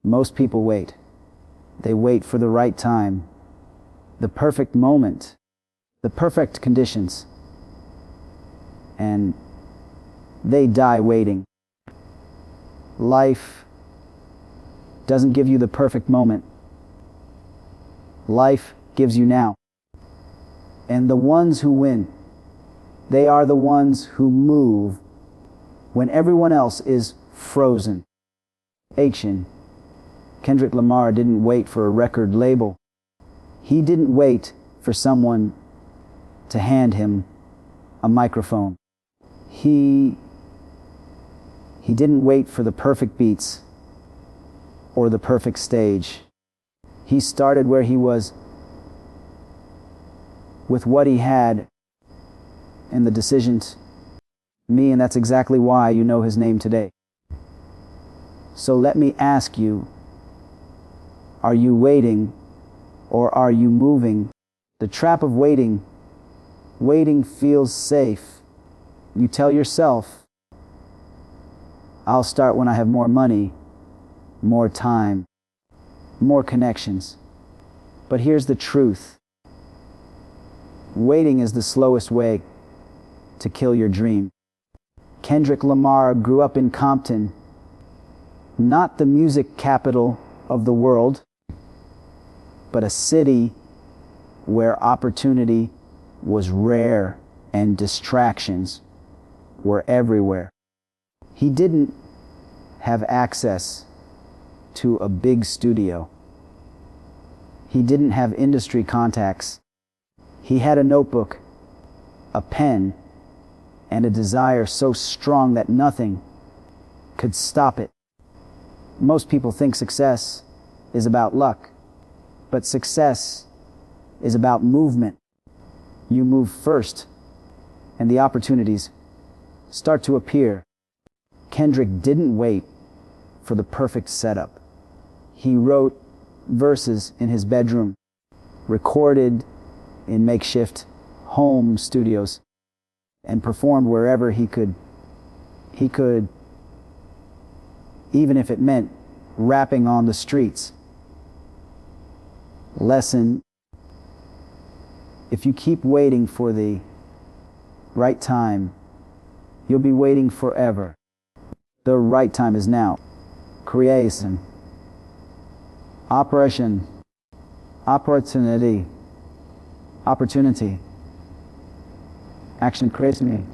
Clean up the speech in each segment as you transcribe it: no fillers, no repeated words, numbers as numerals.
Most people wait. They wait for the right time, the perfect moment, the perfect conditions. And they die waiting. Life doesn't give you the perfect moment. Life gives you now. And the ones who win, they are the ones who move when everyone else is frozen. Action. Kendrick Lamar didn't wait for a record label. He didn't wait for someone to hand him a microphone. He didn't wait for the perfect beats or the perfect stage. He started where he was, with what he had and the decisions. Me, and that's exactly why you know his name today. So let me ask you, are you waiting or are you moving? The trap of waiting feels safe. You tell yourself, I'll start when I have more money, more time, more connections. But here's the truth. Waiting is the slowest way to kill your dream. Kendrick Lamar grew up in Compton, not the music capital of the world, but a city where opportunity was rare and distractions were everywhere. He didn't have access to a big studio. He didn't have industry contacts. He had a notebook, a pen, and a desire so strong that nothing could stop it. Most people think success is about luck, but success is about movement. You move first, and the opportunities start to appear. Kendrick didn't wait for the perfect setup. He wrote verses in his bedroom, recorded in makeshift home studios, and performed wherever he could, even if it meant rapping on the streets. Lesson: if you keep waiting for the right time, you'll be waiting forever. The right time is now. Creation. Operation. Opportunity. Opportunity. Action creates me.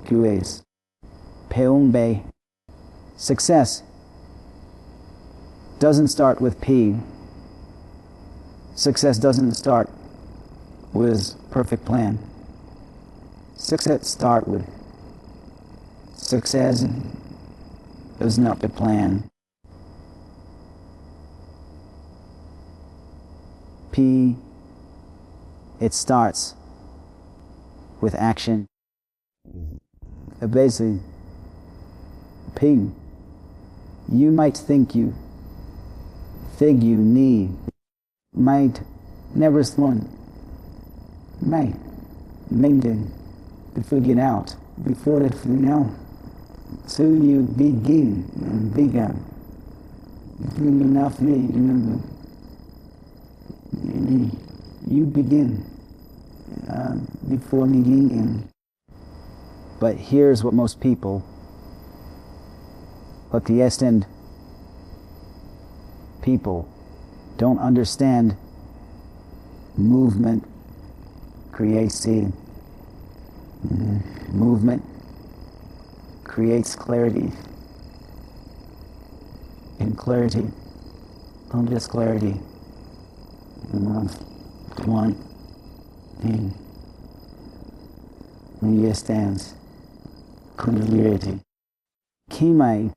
QAs. Peumbe. Success doesn't start with P. Success doesn't start with perfect plan. Success starts with success is not the plan. P, it starts with action. Basically, P, you might think you need, might never respond, might maintain to figure it out before it figure out. Soon you begin and began. Enough me, remember. You begin before me begin. But here's what most people, but the East End people don't understand. Movement creates seed. Movement creates clarity. And clarity, not just clarity. One thing. Understands continuity. Kimai,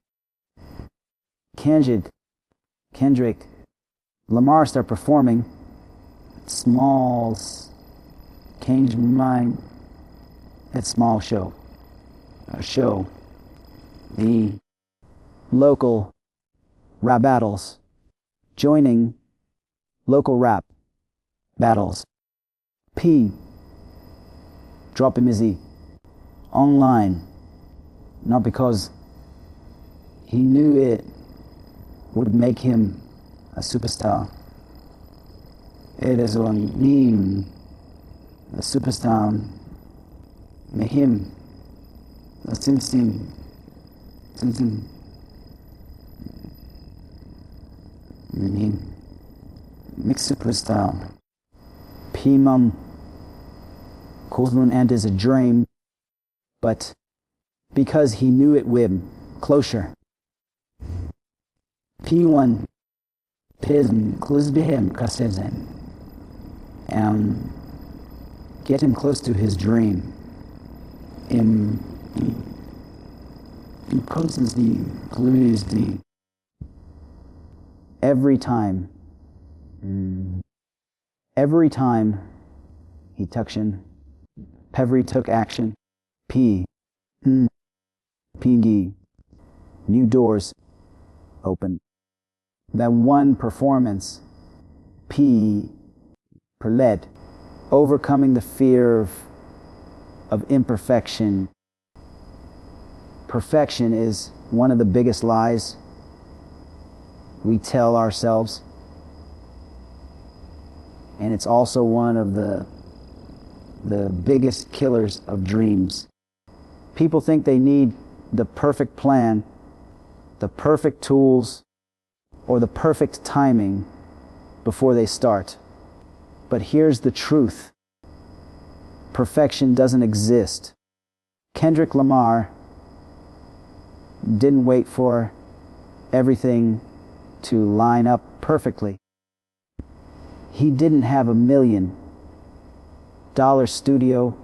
Kendrick Lamar start performing. Smalls change my mind. That small show. A show. The local rap battles. Joining local rap battles. P. Drop him Izzy. Online. Not because he knew it, would make him a superstar. It is on him, a superstar, me him, a Simpson, me him, mix superstar. P-Mum, Kozlun and is a dream, but because he knew it with closure. P1, Pism, close to him, Kasezen. And get him close to his dream. In constantly close the every time he took action, new doors open. That one performance, led, overcoming the fear of imperfection. Perfection is one of the biggest lies we tell ourselves. And it's also one of the biggest killers of dreams. People think they need the perfect plan, the perfect tools, or the perfect timing before they start. But here's the truth. Perfection doesn't exist. Kendrick Lamar didn't wait for everything to line up perfectly. He didn't have $1 million studio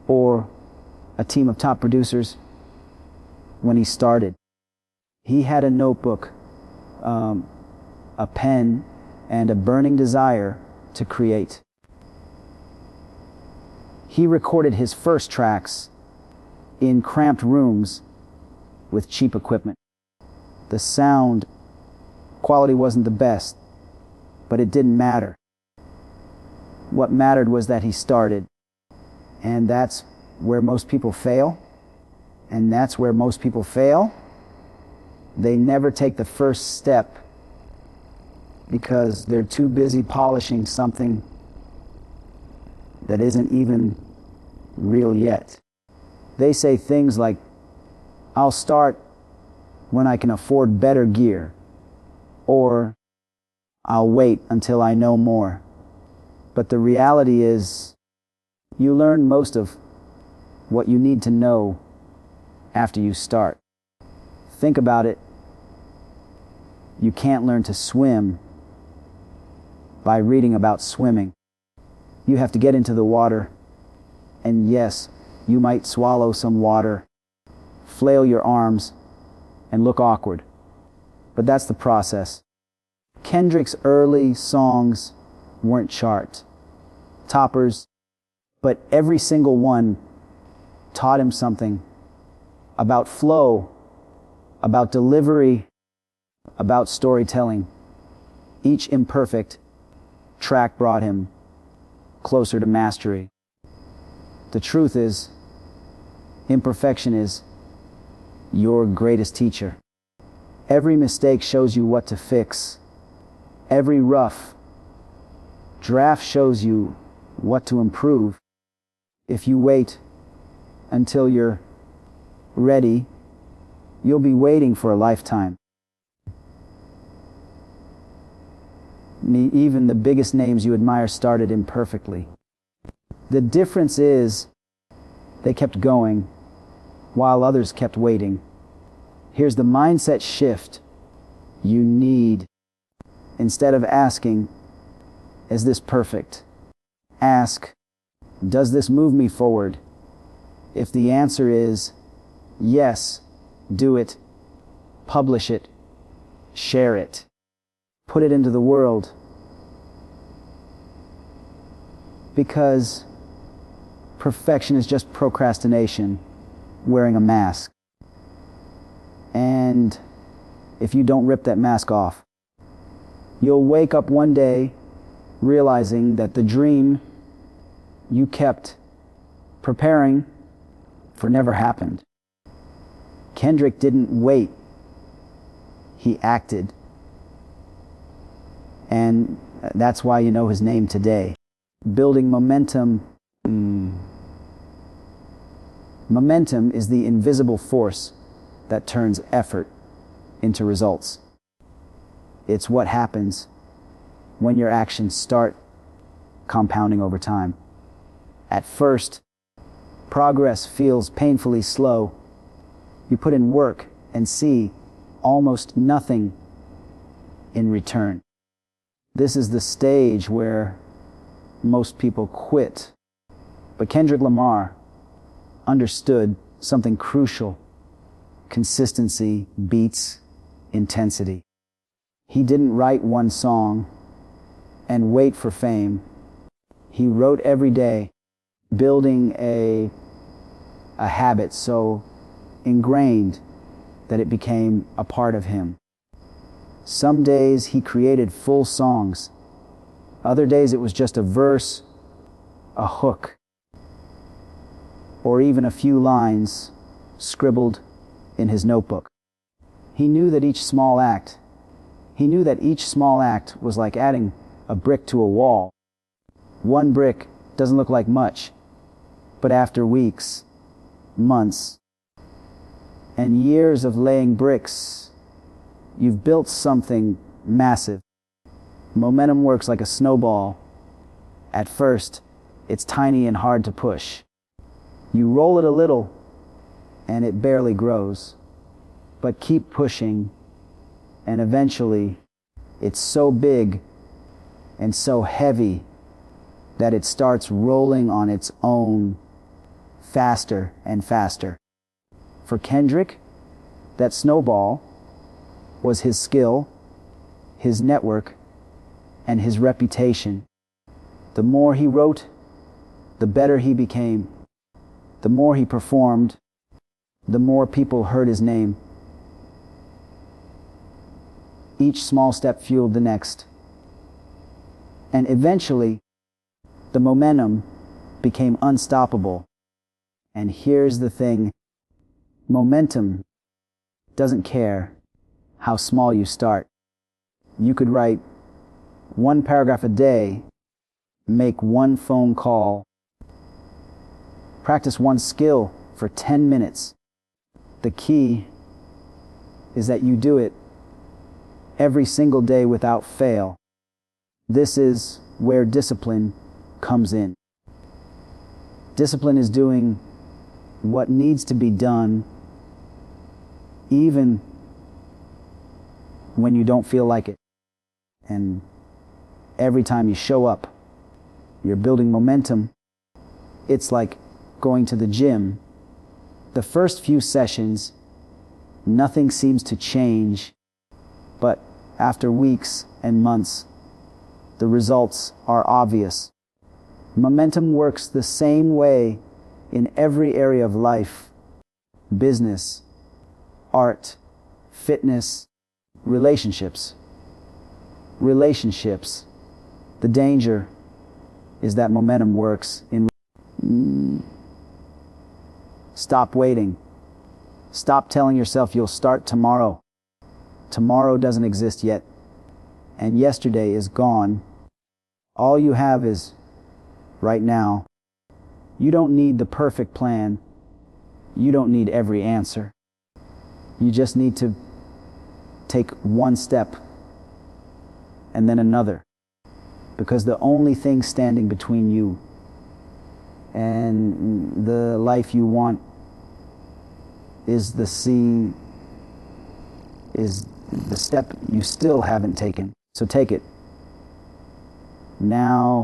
or a team of top producers when he started. He had a notebook, a pen, and a burning desire to create. He recorded his first tracks in cramped rooms with cheap equipment. The sound quality wasn't the best, but it didn't matter. What mattered was that he started. And that's where most people fail. And that's where most people fail. They never take the first step because they're too busy polishing something that isn't even real yet. They say things like, I'll start when I can afford better gear, or I'll wait until I know more. But the reality is, you learn most of what you need to know after you start. Think about it. You can't learn to swim by reading about swimming. You have to get into the water, and yes, you might swallow some water, flail your arms, and look awkward. But that's the process. Kendrick's early songs weren't chart toppers, but every single one taught him something about flow, about delivery, about storytelling. Each imperfect track brought him closer to mastery. The truth is, imperfection is your greatest teacher. Every mistake shows you what to fix. Every rough draft shows you what to improve. If you wait until you're ready, you'll be waiting for a lifetime. Even the biggest names you admire started imperfectly. The difference is they kept going while others kept waiting. Here's the mindset shift you need. Instead of asking, is this perfect? Ask, does this move me forward? If the answer is yes, do it, publish it, share it, put it into the world. Because perfection is just procrastination wearing a mask. And if you don't rip that mask off, you'll wake up one day realizing that the dream you kept preparing for never happened. Kendrick didn't wait. He acted. And that's why you know his name today. Building momentum. Momentum is the invisible force that turns effort into results. It's what happens when your actions start compounding over time. At first, progress feels painfully slow. You put in work and see almost nothing in return. This is the stage where most people quit. But Kendrick Lamar understood something crucial. Consistency beats intensity. He didn't write one song and wait for fame. He wrote every day, building a habit so ingrained that it became a part of him. Some days he created full songs. Other days it was just a verse, a hook, or even a few lines scribbled in his notebook. He knew that each small act was like adding a brick to a wall. One brick doesn't look like much, but after weeks, months, and years of laying bricks, you've built something massive. Momentum works like a snowball. At first, it's tiny and hard to push. You roll it a little, and it barely grows. But keep pushing, and eventually, it's so big and so heavy that it starts rolling on its own faster and faster. For Kendrick, that snowball was his skill, his network, and his reputation. The more he wrote, the better he became. The more he performed, the more people heard his name. Each small step fueled the next. And eventually, the momentum became unstoppable. And here's the thing. Momentum doesn't care how small you start. You could write one paragraph a day, make one phone call, practice one skill for 10 minutes. The key is that you do it every single day without fail. This is where discipline comes in. Discipline is doing what needs to be done even when you don't feel like it. And every time you show up, you're building momentum. It's like going to the gym. The first few sessions, nothing seems to change, but after weeks and months, the results are obvious. Momentum works the same way in every area of life: business, art, fitness, relationships. The danger is that momentum works in. Stop waiting. Stop telling yourself you'll start tomorrow. Tomorrow doesn't exist yet, and yesterday is gone. All you have is right now. You don't need the perfect plan. You don't need every answer. You just need to take one step and then another, because the only thing standing between you and the life you want is the step you still haven't taken. So take it now.